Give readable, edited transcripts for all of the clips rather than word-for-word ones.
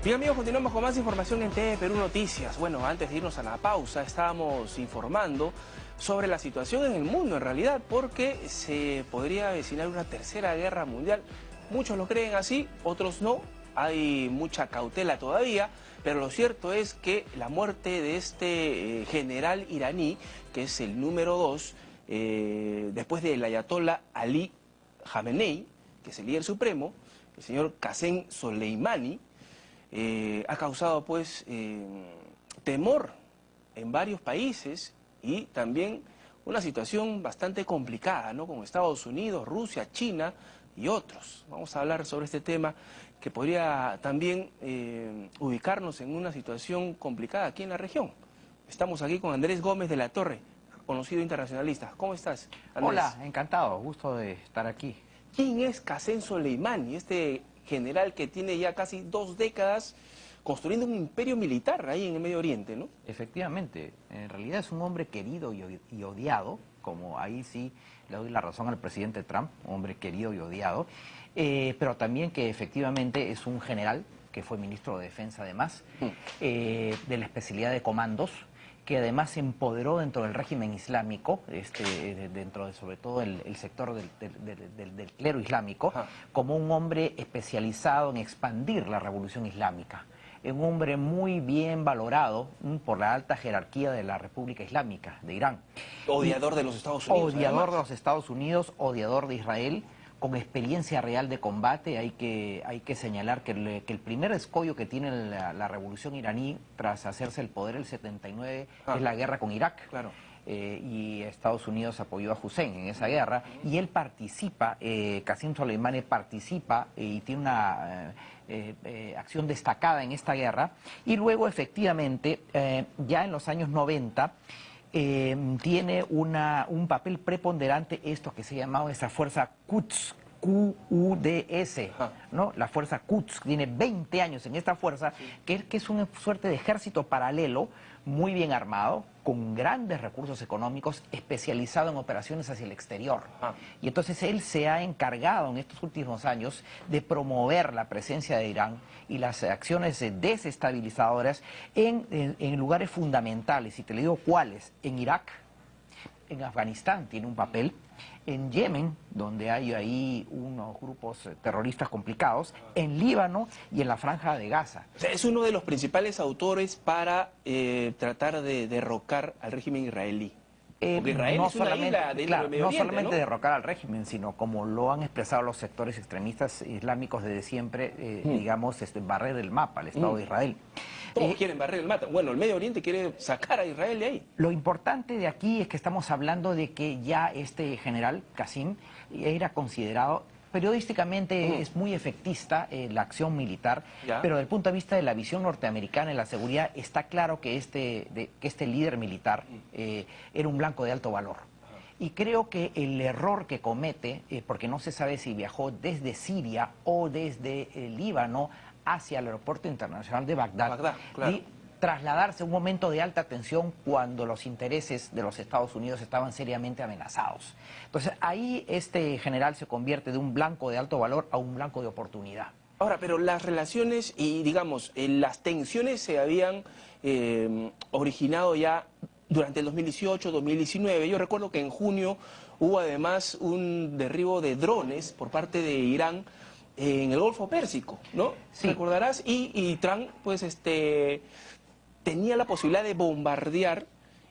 Bien amigos, continuamos con más información en TV Perú Noticias. Bueno, antes de irnos a la pausa, estábamos informando sobre la situación en el mundo en realidad, porque se podría avecinar una tercera guerra mundial. Muchos lo creen así, otros no. Hay mucha cautela todavía, pero lo cierto es que la muerte de este general iraní, que es el número 2, después del ayatollah Ali Khamenei, que es el líder supremo, el señor Qasem Soleimani, ha causado pues temor en varios países y también una situación bastante complicada, ¿no? Con Estados Unidos, Rusia, China y otros. Vamos a hablar sobre este tema que podría también ubicarnos en una situación complicada aquí en la región. Estamos aquí con Andrés Gómez de la Torre, conocido internacionalista. ¿Cómo estás, Andrés? Hola, encantado, gusto de estar aquí. ¿Quién es Qasem Soleimani, este general que tiene ya casi 2 décadas construyendo un imperio militar ahí en el Medio Oriente, ¿no? Efectivamente, en realidad es un hombre querido y odiado, como ahí sí le doy la razón al presidente Trump, un hombre querido y odiado, pero también que efectivamente es un general que fue ministro de Defensa además, de la especialidad de comandos, que además se empoderó dentro del régimen islámico, dentro de sobre todo el sector del clero islámico, como un hombre especializado en expandir la revolución islámica. Un hombre muy bien valorado por la alta jerarquía de la República Islámica de Irán. Odiador de los Estados Unidos. Odiador además. de los Estados Unidos, odiador de Israel, con experiencia real de combate. Hay que señalar que el primer escollo que tiene la revolución iraní tras hacerse el poder el 79 es la guerra con Irak. Claro. Y Estados Unidos apoyó a Hussein en esa guerra, y él participa, Qasem Soleimani participa y tiene una acción destacada en esta guerra, y luego efectivamente ya en los años 90 tiene un papel preponderante esto que se llamaba esa fuerza Quds, QUDS, ¿no? La fuerza Quds tiene 20 años en esta fuerza, que es una suerte de ejército paralelo, muy bien armado, con grandes recursos económicos, especializado en operaciones hacia el exterior. Y entonces él se ha encargado en estos últimos años de promover la presencia de Irán y las acciones desestabilizadoras en lugares fundamentales. Y te le digo cuáles: en Irak, en Afganistán tiene un papel, en Yemen, donde hay ahí unos grupos terroristas complicados, en Líbano y en la Franja de Gaza. O sea, es uno de los principales autores para tratar de derrocar al régimen israelí. Porque Israel no es una solamente, isla dentro claro, del Medio no Oriente, solamente ¿no? derrocar al régimen, sino como lo han expresado los sectores extremistas islámicos desde siempre, digamos, barrer el mapa al Estado de Israel. Todos quieren barrer el mapa. Bueno, el Medio Oriente quiere sacar a Israel de ahí. Lo importante de aquí es que estamos hablando de que ya este general, Qasem, era considerado, periodísticamente es muy efectista la acción militar, pero desde el punto de vista de la visión norteamericana y la seguridad, está claro que este líder militar era un blanco de alto valor. Y creo que el error que comete, porque no se sabe si viajó desde Siria o desde el Líbano hacia el aeropuerto internacional de Bagdad, claro. y trasladarse a un momento de alta tensión cuando los intereses de los Estados Unidos estaban seriamente amenazados. Entonces ahí este general se convierte de un blanco de alto valor a un blanco de oportunidad. Ahora, pero las relaciones y, digamos, las tensiones se habían originado ya durante el 2018, 2019. Yo recuerdo que en junio hubo además un derribo de drones por parte de Irán en el Golfo Pérsico, ¿no? Sí. Recordarás, y Trump, pues, tenía la posibilidad de bombardear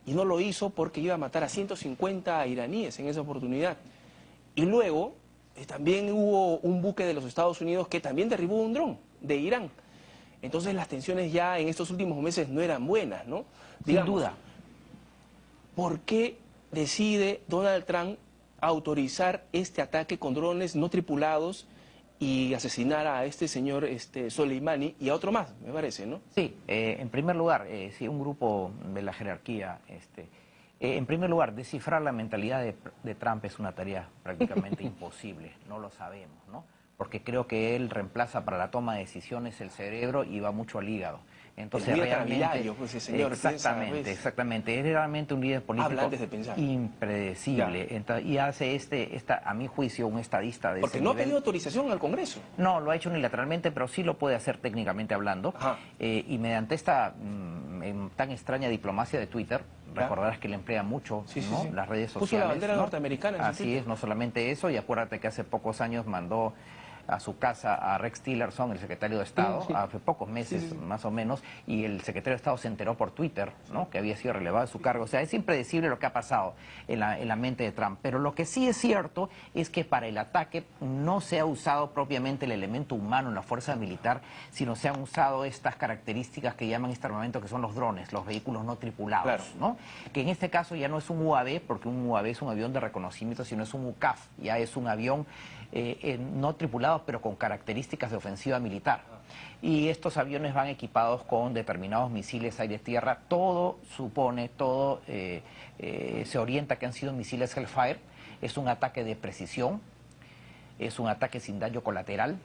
y no lo hizo porque iba a matar a 150 iraníes en esa oportunidad. Y luego también hubo un buque de los Estados Unidos que también derribó un dron de Irán. Entonces las tensiones ya en estos últimos meses no eran buenas, ¿no? Sin duda. ¿Por qué decide Donald Trump autorizar este ataque con drones no tripulados y asesinar a este señor Soleimani y a otro más, me parece, ¿no? Sí, en primer lugar, sí, un grupo de la jerarquía, en primer lugar, descifrar la mentalidad de Trump es una tarea prácticamente imposible, no lo sabemos, ¿no? porque creo que él reemplaza para la toma de decisiones el cerebro y va mucho al hígado. Entonces, el realmente, pues, el señor exactamente, piensa, exactamente. Es realmente un líder político antes de pensar. impredecible. Y hace a mi juicio, un estadista de Porque ese no nivel. ha pedido autorización al Congreso. No, lo ha hecho unilateralmente, pero sí lo puede hacer técnicamente hablando. Y mediante esta tan extraña diplomacia de Twitter, recordarás que le emplea mucho, ¿no? Las redes sociales. Puso la bandera ¿no? norteamericana en su Así Twitter. es, no solamente eso, y acuérdate que hace pocos años mandó a su casa a Rex Tillerson, el secretario de Estado, hace pocos meses más o menos, y el secretario de Estado se enteró por Twitter, ¿no? Que había sido relevado de su cargo. O sea, es impredecible lo que ha pasado en la mente de Trump. Pero lo que sí es cierto es que para el ataque no se ha usado propiamente el elemento humano en la fuerza militar, sino se han usado estas características que llaman este armamento, que son los drones, los vehículos no tripulados, claro, ¿no? Que en este caso ya no es un UAV, porque un UAV es un avión de reconocimiento, sino es un UCAF, ya es un avión no tripulados, pero con características de ofensiva militar. Y estos aviones van equipados con determinados misiles aire-tierra. Todo se orienta que han sido misiles Hellfire. Es un ataque de precisión, es un ataque sin daño colateral,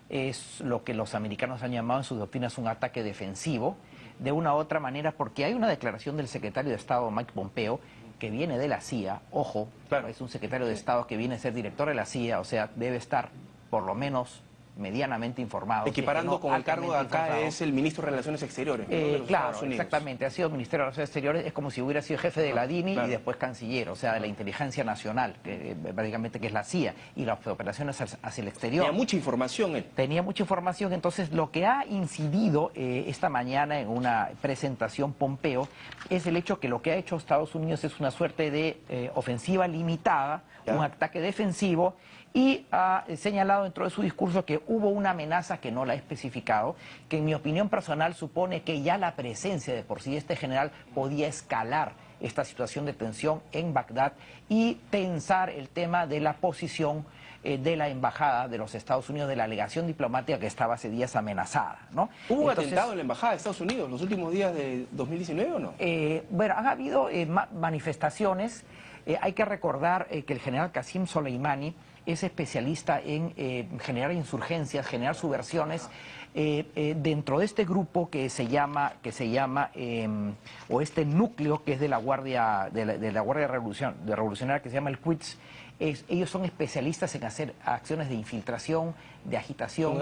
es lo que los americanos han llamado en sus doctrinas un ataque defensivo, de una u otra manera, porque hay una declaración del secretario de Estado, Mike Pompeo, que viene de la CIA, ojo, claro, es un secretario de Estado que viene a ser director de la CIA, o sea, debe estar por lo menos medianamente informado. Equiparando no, con el cargo de acá informado. es el ministro de Relaciones Exteriores, ¿no? De los Claro, Estados Unidos. Exactamente, ha sido ministro de Relaciones Exteriores, es como si hubiera sido jefe de la DINI y después canciller, o sea, de la inteligencia nacional, que básicamente que es la CIA, y las operaciones hacia el exterior. Tenía mucha información él. Tenía mucha información, entonces lo que ha incidido esta mañana en una presentación Pompeo es el hecho que lo que ha hecho Estados Unidos es una suerte de ofensiva limitada, un ataque defensivo, y ha señalado dentro de su discurso que hubo una amenaza que no la ha especificado, que en mi opinión personal supone que ya la presencia de por sí de este general podía escalar esta situación de tensión en Bagdad y tensar el tema de la posición de la embajada de los Estados Unidos, de la legación diplomática que estaba hace días amenazada, ¿no? ¿Hubo un atentado en la embajada de Estados Unidos los últimos días de 2019 o no? Bueno, han habido manifestaciones. Hay que recordar que el general Qasem Soleimani es especialista en generar insurgencias, generar subversiones dentro de este grupo que se llama o este núcleo que es de la Guardia Revolucionaria que se llama el Quds. Ellos son especialistas en hacer acciones de infiltración, de agitación,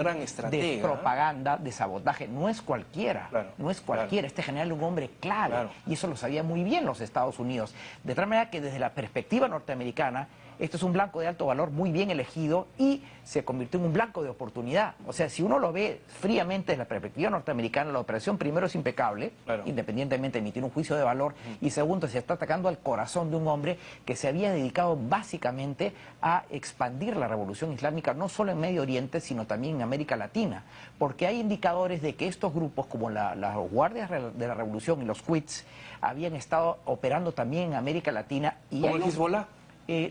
de propaganda, de sabotaje. No es cualquiera, no es cualquiera. Este general es un hombre clave y eso lo sabía muy bien los Estados Unidos. De tal manera que desde la perspectiva norteamericana, esto es un blanco de alto valor muy bien elegido y se convirtió en un blanco de oportunidad. O sea, si uno lo ve fríamente desde la perspectiva norteamericana, la operación primero es impecable, independientemente de emitir un juicio de valor, y segundo, se está atacando al corazón de un hombre que se había dedicado básicamente a expandir la revolución islámica, no solo en Medio Oriente, sino también en América Latina, porque hay indicadores de que estos grupos, como las guardias de la revolución y los Quds, habían estado operando también en América Latina. Y ¿Como el Hezbollah?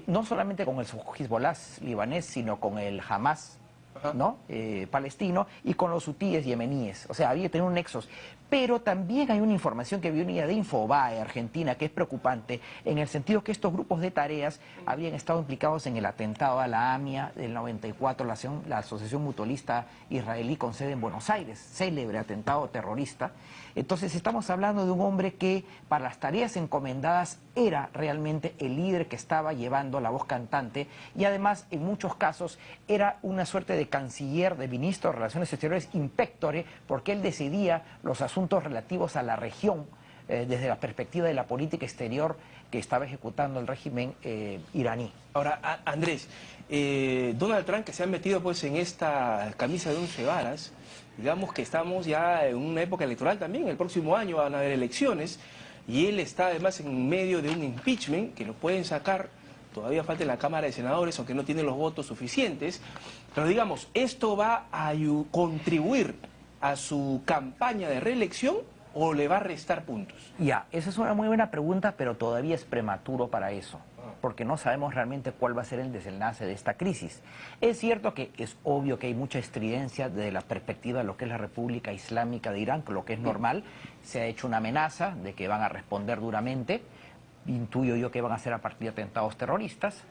No solamente con el Hezbollah libanés, sino con el Hamas, ¿no? Palestino, y con los hutíes yemeníes. O sea, había tenido un nexos. Pero también hay una información que venía de Infobae, Argentina, que es preocupante, en el sentido que estos grupos de tareas habían estado implicados en el atentado a la AMIA del 94, la Asociación Mutualista Israelí con sede en Buenos Aires, célebre atentado terrorista. Entonces estamos hablando de un hombre que para las tareas encomendadas era realmente el líder que estaba llevando la voz cantante y además en muchos casos era una suerte de canciller, de ministro de Relaciones Exteriores impectore, porque él decidía los asuntos relativos a la región desde la perspectiva de la política exterior que estaba ejecutando el régimen iraní. Ahora, Andrés, Donald Trump, que se ha metido pues en esta camisa de 11 varas, digamos que estamos ya en una época electoral también, el próximo año van a haber elecciones, y él está además en medio de un impeachment que lo pueden sacar, todavía falta en la Cámara de Senadores, aunque no tiene los votos suficientes, pero digamos, ¿esto va a contribuir a su campaña de reelección o le va a restar puntos? Ya, esa es una muy buena pregunta, pero todavía es prematuro para eso, porque no sabemos realmente cuál va a ser el desenlace de esta crisis. Es cierto que es obvio que hay mucha estridencia desde la perspectiva de lo que es la República Islámica de Irán, lo que es normal. Se ha hecho una amenaza de que van a responder duramente, intuyo yo que van a ser a partir de atentados terroristas,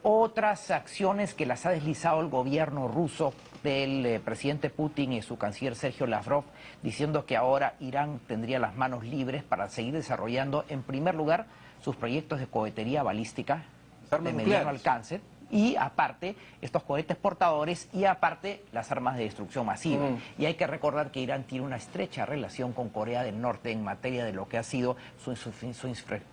Otras acciones que las ha deslizado el gobierno ruso del presidente Putin y su canciller Sergio Lavrov, diciendo que ahora Irán tendría las manos libres para seguir desarrollando, en primer lugar, sus proyectos de cohetería balística de mediano alcance, y aparte estos cohetes portadores, y aparte las armas de destrucción masiva. Y hay que recordar que Irán tiene una estrecha relación con Corea del Norte en materia de lo que ha sido su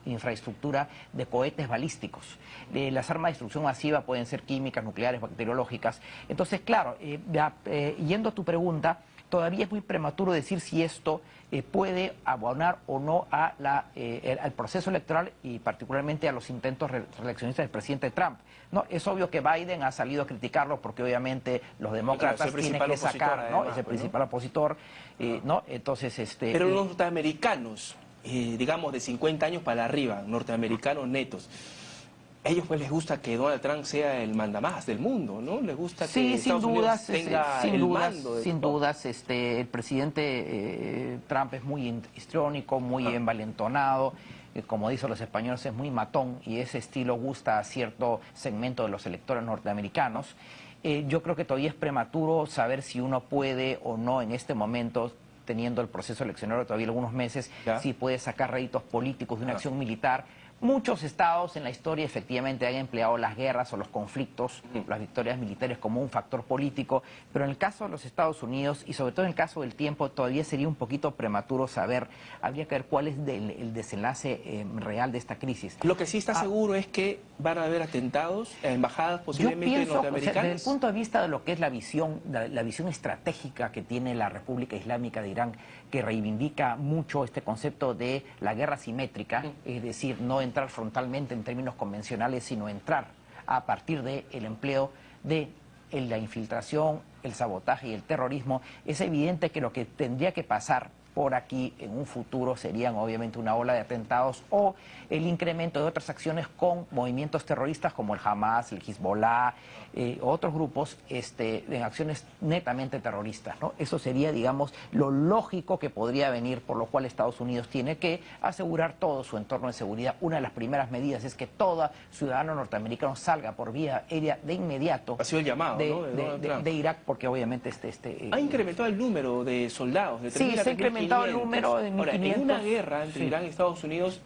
infraestructura de cohetes balísticos. Las armas de destrucción masiva pueden ser químicas, nucleares, bacteriológicas. Entonces, claro, yendo a tu pregunta, todavía es muy prematuro decir si esto puede abonar o no a al proceso electoral y particularmente a los intentos reeleccionistas del presidente Trump. No, es obvio que Biden ha salido a criticarlo porque obviamente los demócratas tienen que sacar, ¿no? Es el principal opositor, ¿no? Entonces, Pero los norteamericanos, digamos de 50 años para arriba, norteamericanos netos, ellos pues les gusta que Donald Trump sea el mandamás del mundo, ¿no? Les gusta que Estados Unidos tenga el mando. Sin dudas, el presidente Trump es muy histriónico, muy envalentonado, como dicen los españoles, es muy matón, y ese estilo gusta a cierto segmento de los electores norteamericanos. Yo creo que todavía es prematuro saber si uno puede o no en este momento, teniendo el proceso eleccionario todavía algunos meses, si puede sacar réditos políticos de una acción militar. Muchos estados en la historia efectivamente han empleado las guerras o los conflictos, las victorias militares como un factor político, pero en el caso de los Estados Unidos y sobre todo en el caso del tiempo todavía sería un poquito prematuro saber, habría que ver cuál es el desenlace real de esta crisis. Lo que sí está seguro es que van a haber atentados a embajadas posiblemente norteamericanas. Desde el punto de vista de lo que es la visión estratégica que tiene la República Islámica de Irán, que reivindica mucho este concepto de la guerra simétrica, es decir, no entrar frontalmente en términos convencionales, sino entrar a partir del empleo de la infiltración, el sabotaje y el terrorismo. Es evidente que lo que tendría que pasar por aquí en un futuro serían obviamente una ola de atentados o el incremento de otras acciones con movimientos terroristas como el Hamas, el Hezbollah, otros grupos en acciones netamente terroristas, ¿no? Eso sería, digamos, lo lógico que podría venir, por lo cual Estados Unidos tiene que asegurar todo su entorno de seguridad. Una de las primeras medidas es que todo ciudadano norteamericano salga por vía aérea de inmediato. Ha sido el llamado, ¿no? de Irak, porque obviamente ha incrementado el número de soldados. De 3.000 sí, se ha incrementado el número de 1.500. Ahora, en una guerra entre Irán y Estados Unidos,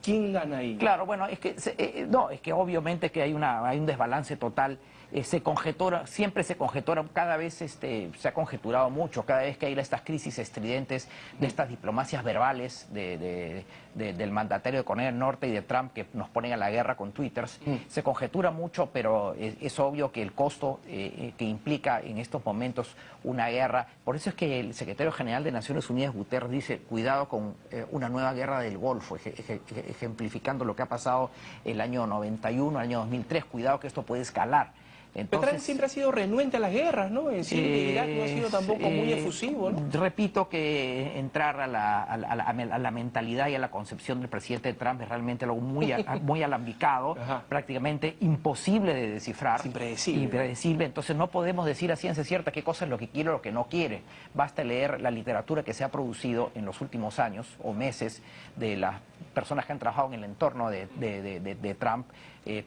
¿quién gana ahí? Claro, bueno, es que obviamente que hay un desbalance total. Se conjetura, siempre se conjetura, cada vez se ha conjeturado mucho, cada vez que hay estas crisis estridentes de estas diplomacias verbales del mandatario de Corea del Norte y de Trump que nos ponen a la guerra con twitters, se conjetura mucho, pero es obvio que el costo que implica en estos momentos una guerra, por eso es que el secretario general de Naciones Unidas, Guterres, dice cuidado con una nueva guerra del Golfo, ejemplificando lo que ha pasado el año 91, el año 2003, cuidado que esto puede escalar. Entonces, Trump siempre ha sido renuente a las guerras, ¿no? En sí, Irak no ha sido tampoco muy efusivo, ¿no? Repito que entrar a la mentalidad y a la concepción del presidente Trump es realmente algo muy alambicado, prácticamente imposible de descifrar. Impredecible. Entonces no podemos decir a ciencia cierta qué cosa es lo que quiere o lo que no quiere. Basta leer la literatura que se ha producido en los últimos años o meses de las personas que han trabajado en el entorno de Trump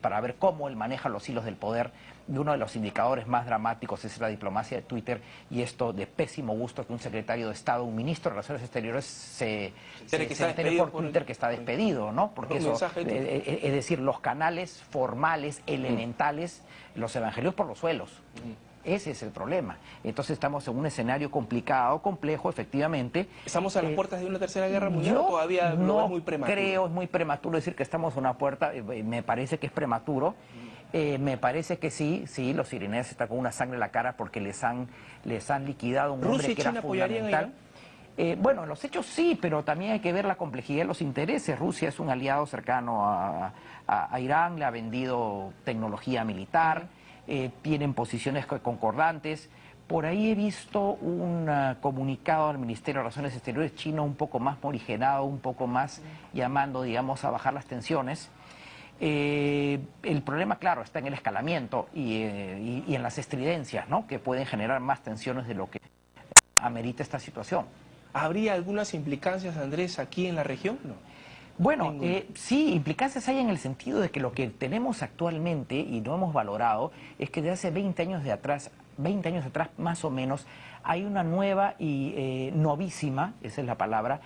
para ver cómo él maneja los hilos del poder. Y uno de los indicadores más dramáticos es la diplomacia de Twitter, y esto de pésimo gusto que un secretario de Estado, un ministro de Relaciones Exteriores se entere por Twitter que está despedido, ¿no? Porque eso, es decir, los canales formales, elementales, los evangelios por los suelos. Ese es el problema. Entonces estamos en un escenario complicado, complejo, efectivamente. ¿Estamos a las puertas de una tercera guerra mundial o todavía no es muy prematuro? Creo, es muy prematuro decir que estamos a una puerta, me parece que es prematuro. Me parece que sí, los iraníes están con una sangre en la cara porque les han liquidado un hombre que era fundamental. Bueno, en los hechos sí, pero también hay que ver la complejidad de los intereses. Rusia es un aliado cercano a Irán, le ha vendido tecnología militar, tienen posiciones concordantes. Por ahí he visto un comunicado al Ministerio de Relaciones Exteriores chino un poco más morigerado, un poco más llamando, digamos, a bajar las tensiones. El problema, claro, está en el escalamiento y en las estridencias, ¿no? Que pueden generar más tensiones de lo que amerita esta situación. ¿Habría algunas implicancias, Andrés, aquí en la región? No. Bueno, sí, implicancias hay en el sentido de que lo que tenemos actualmente y no hemos valorado es que de hace 20 años más o menos, hay una nueva y novísima, esa es la palabra,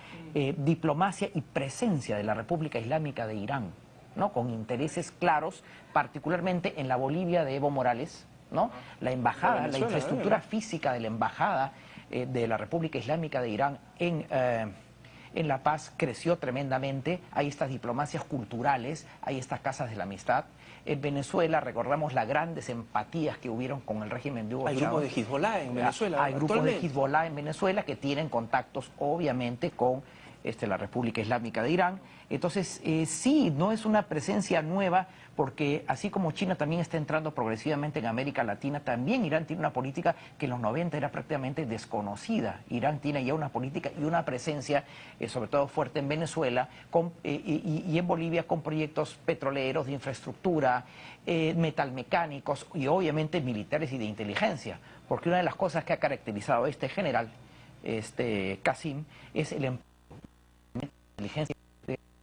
diplomacia y presencia de la República Islámica de Irán, ¿no? Con intereses claros, particularmente en la Bolivia de Evo Morales, ¿no? La embajada, la infraestructura física de la embajada de la República Islámica de Irán en La Paz creció tremendamente. Hay estas diplomacias culturales, hay estas casas de la amistad. En Venezuela recordamos las grandes empatías que hubieron con el régimen de Hugo Chávez. Hay grupos de Hezbollah en Venezuela. Hay grupos de Hezbollah en Venezuela que tienen contactos obviamente con la República Islámica de Irán. Entonces, sí, no es una presencia nueva, porque así como China también está entrando progresivamente en América Latina, también Irán tiene una política que en los 90 era prácticamente desconocida. Irán tiene ya una política y una presencia, sobre todo fuerte en Venezuela y en Bolivia, con proyectos petroleros, de infraestructura, metalmecánicos y obviamente militares y de inteligencia. Porque una de las cosas que ha caracterizado a este general, Qasem, es el inteligencia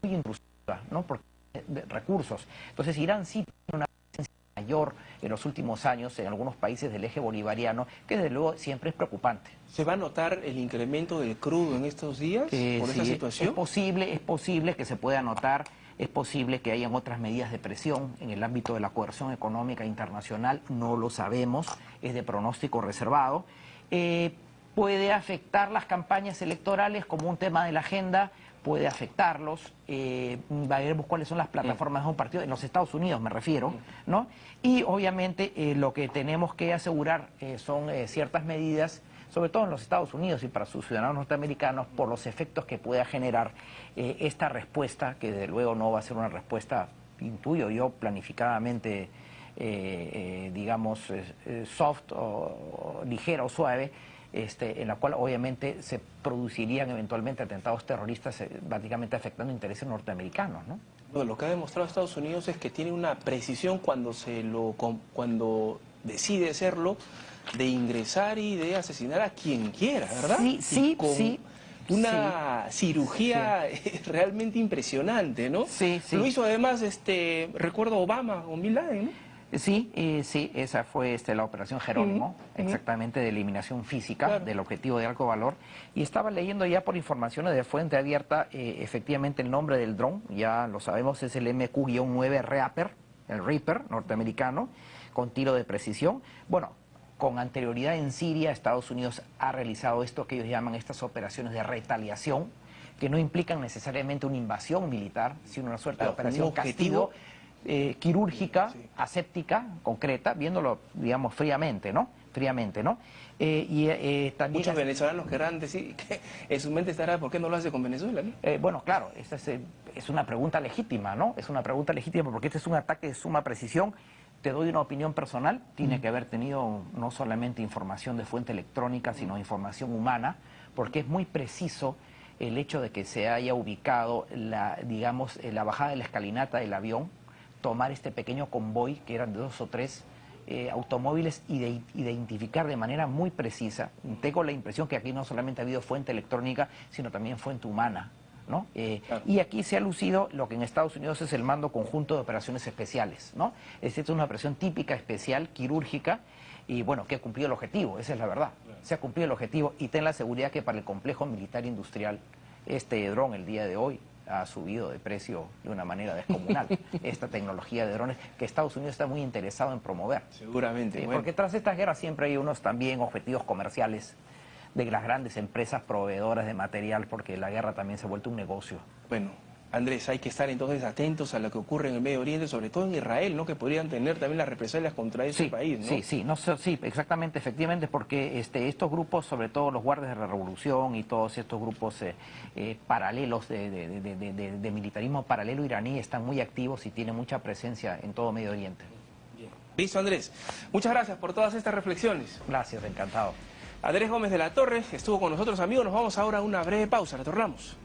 muy intrusiva, ¿no? Porque de recursos. Entonces Irán sí tiene una presencia mayor en los últimos años en algunos países del eje bolivariano, que desde luego siempre es preocupante. ¿Se va a notar el incremento del crudo en estos días por esta situación? Es posible que se pueda notar, es posible que hayan otras medidas de presión en el ámbito de la coerción económica internacional, no lo sabemos, es de pronóstico reservado. Puede afectar las campañas electorales como un tema de la agenda, puede afectarlos, veremos cuáles son las plataformas de un partido, en los Estados Unidos me refiero, ¿no? Y obviamente lo que tenemos que asegurar son ciertas medidas, sobre todo en los Estados Unidos y para sus ciudadanos norteamericanos, por los efectos que pueda generar esta respuesta, que desde luego no va a ser una respuesta, intuyo yo, planificadamente, digamos, soft o ligera o suave, en la cual obviamente se producirían eventualmente atentados terroristas, básicamente afectando intereses norteamericanos, ¿no? Bueno, lo que ha demostrado Estados Unidos es que tiene una precisión cuando decide hacerlo, de ingresar y de asesinar a quien quiera, ¿verdad? Sí. Una cirugía realmente impresionante, ¿no? Sí. Lo hizo además, recuerdo, Obama con Bin Laden, ¿no? Sí, esa fue la operación Jerónimo, exactamente, de eliminación física del objetivo de alto valor. Y estaba leyendo ya por informaciones de fuente abierta, efectivamente el nombre del dron, ya lo sabemos, es el MQ-9 Reaper, el Reaper norteamericano, con tiro de precisión. Bueno, con anterioridad en Siria, Estados Unidos ha realizado esto que ellos llaman estas operaciones de retaliación, que no implican necesariamente una invasión militar, sino una suerte de operación castigo, quirúrgica, aséptica, concreta, viéndolo, digamos, fríamente, ¿no? También muchos venezolanos querrán decir que en su mente estará, ¿por qué no lo hace con Venezuela, ¿no? Bueno, claro, esta es una pregunta legítima, ¿no? Es una pregunta legítima porque este es un ataque de suma precisión. Te doy una opinión personal, tiene que haber tenido no solamente información de fuente electrónica, sino información humana, porque es muy preciso el hecho de que se haya ubicado la bajada de la escalinata del avión, tomar este pequeño convoy, que eran de 2 o 3 automóviles, y de identificar de manera muy precisa. Tengo la impresión que aquí no solamente ha habido fuente electrónica, sino también fuente humana, ¿no? Claro. Y aquí se ha lucido lo que en Estados Unidos es el Mando Conjunto de Operaciones Especiales, ¿no? Esta es una operación típica, especial, quirúrgica, y bueno, que ha cumplido el objetivo, esa es la verdad. Claro. Se ha cumplido el objetivo, y ten la seguridad que para el complejo militar industrial, este dron el día de hoy ha subido de precio de una manera descomunal. Esta tecnología de drones que Estados Unidos está muy interesado en promover. Seguramente. Bueno. Porque tras estas guerras siempre hay unos también objetivos comerciales de las grandes empresas proveedoras de material, porque la guerra también se ha vuelto un negocio. Bueno, Andrés, hay que estar entonces atentos a lo que ocurre en el Medio Oriente, sobre todo en Israel, ¿no? Que podrían tener también las represalias contra ese país, ¿no? Sí, exactamente, efectivamente, porque estos grupos, sobre todo los guardias de la revolución y todos estos grupos paralelos de militarismo paralelo iraní están muy activos y tienen mucha presencia en todo Medio Oriente. Bien. Listo, Andrés. Muchas gracias por todas estas reflexiones. Gracias, encantado. Andrés Gómez de la Torre estuvo con nosotros, amigos. Nos vamos ahora a una breve pausa. Retornamos.